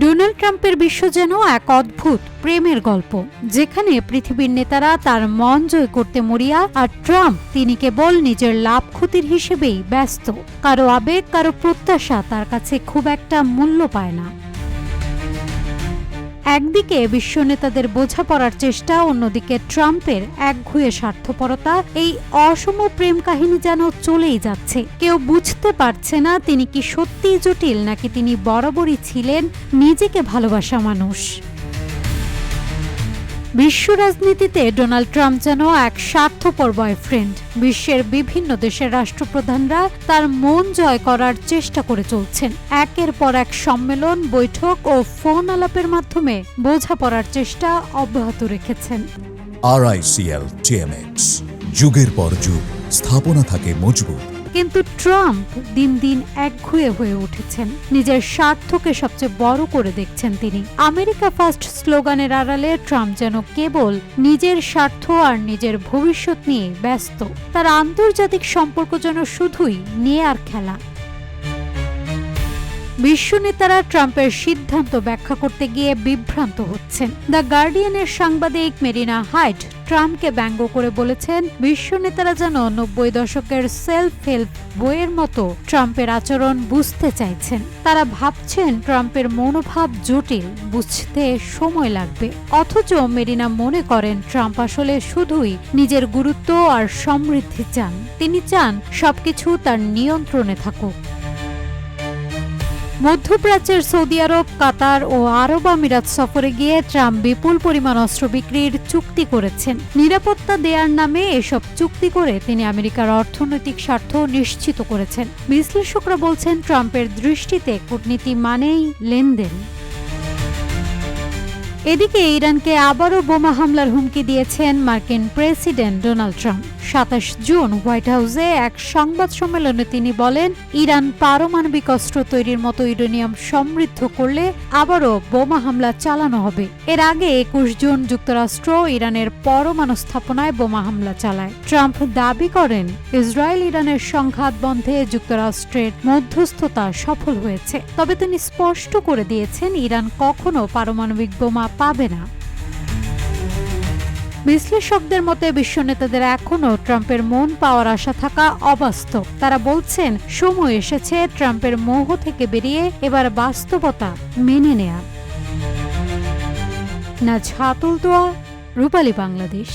Donald ট্রাম্পের বিশ্ব যেন এক অদ্ভুত প্রেমের গল্প, যেখানে পৃথিবীর নেতারা তার মন জয় করতে মরিয়া, আর ট্রাম্প তিনি কেবল নিজের লাভ ক্ষতির হিসেবেই ব্যস্ত। কারো আবেগ, কারো প্রত্যাশা তার কাছে খুব একটা মূল্য পায় না। একদিকে বিশ্ব নেতাদের বোঝাপড়ার চেষ্টা, অন্যদিকে ট্রাম্পের একঘুয়ে স্বার্থপরতা। এই অসম প্রেম কাহিনী যেন চলেই যাচ্ছে। কেউ বুঝতে পারছে না তিনি কি সত্যিই জটিল, নাকি তিনি বরাবরই ছিলেন নিজেকে ভালোবাসা মানুষ। বিশ্ব রাজনীতিতে ডোনাল্ড ট্রাম্প যেন এক স্বার্থপর বয়ফ্রেন্ড। বিশ্বের বিভিন্ন দেশের রাষ্ট্রপ্রধানরা তার মন জয় করার চেষ্টা করে চলছেন। একের পর এক সম্মেলন, বৈঠক ও ফোন আলাপের মাধ্যমে বোঝাপড়ার চেষ্টা অব্যাহত রেখেছেন। RICL TMX, যুগের পর যুগ স্থাপনা থাকে মজবুত। কিন্তু ট্রাম্প দিন দিন একঘুয়ে হয়ে উঠেছেন। নিজের স্বার্থকে সবচেয়ে বড় করে দেখছেন তিনি। আমেরিকা ফার্স্ট স্লোগানের আড়ালে ট্রাম্প যেন কেবল নিজের স্বার্থ আর নিজের ভবিষ্যৎ নিয়ে ব্যস্ত। তার আন্তর্জাতিক সম্পর্ক যেন শুধুই নেয়ার খেলা। বিশ্ব নেতারা ট্রাম্পের সিদ্ধান্ত ব্যাখ্যা করতে গিয়ে বিভ্রান্ত হচ্ছেন। দ্য গার্ডিয়ানের সাংবাদিক মেরিনা হাইট ট্রাম্পকে ব্যঙ্গ করে বলেছেন, বিশ্ব নেতারা যেন 90 দশকের সেলফ হেল্প বইয়ের মতো ট্রাম্পের আচরণ বুঝতে চাইছেন। তারা ভাবছেন ট্রাম্পের মনোভাব জটিল, বুঝতে সময় লাগবে। অথচ মেরিনা মনে করেন ট্রাম্প আসলে শুধুই নিজের গুরুত্ব আর সমৃদ্ধি চান। তিনি চান সবকিছু তার নিয়ন্ত্রণে থাকুক। মধ্যপ্রাচ্যের সৌদি আরব, কাতার ও আরব আমিরাত সফরে গিয়ে ট্রাম্প বিপুল পরিমাণ অস্ত্র বিক্রির চুক্তি করেছেন। নিরাপত্তা দেয়ার নামে এসব চুক্তি করে তিনি আমেরিকার অর্থনৈতিক স্বার্থ নিশ্চিত করেছেন। বিশ্লেষকরা বলছেন ট্রাম্পের দৃষ্টিতে কূটনীতি মানেই লেনদেন। এদিকে ইরানকে আবারও বোমা হামলার হুমকি দিয়েছেন মার্কিন president Donald Trump. 27 June white হাউসে এক সংবাদ সম্মেলনে তিনি বলেন, ইরান পারমাণবিক অস্ত্র তৈরির মতো ইউরেনিয়াম সমৃদ্ধ করলে আবারও বোমা হামলা চালানো হবে। এর আগে 21 জুন যুক্তরাষ্ট্র ইরানের পরমাণু স্থাপনায় বোমা হামলা চালায়। ট্রাম্প দাবি করেন ইসরায়েল ইরানের সংঘাত বন্ধে যুক্তরাষ্ট্রের মধ্যস্থতা সফল হয়েছে। তবে তিনি স্পষ্ট করে দিয়েছেন ইরান কখনো পারমাণবিক বোমা পাবে না। বিশ্লেষকদের মতে বিশ্ব নেতাদের এখনও ট্রাম্পের মন পাওয়ার আশা থাকা অবাস্তব। তারা বলছেন সময় এসেছে ট্রাম্পের মোহ থেকে বেরিয়ে এবার বাস্তবতা মেনে নেয়ার। নাজহাতুল দোয়া, রূপালী বাংলাদেশ।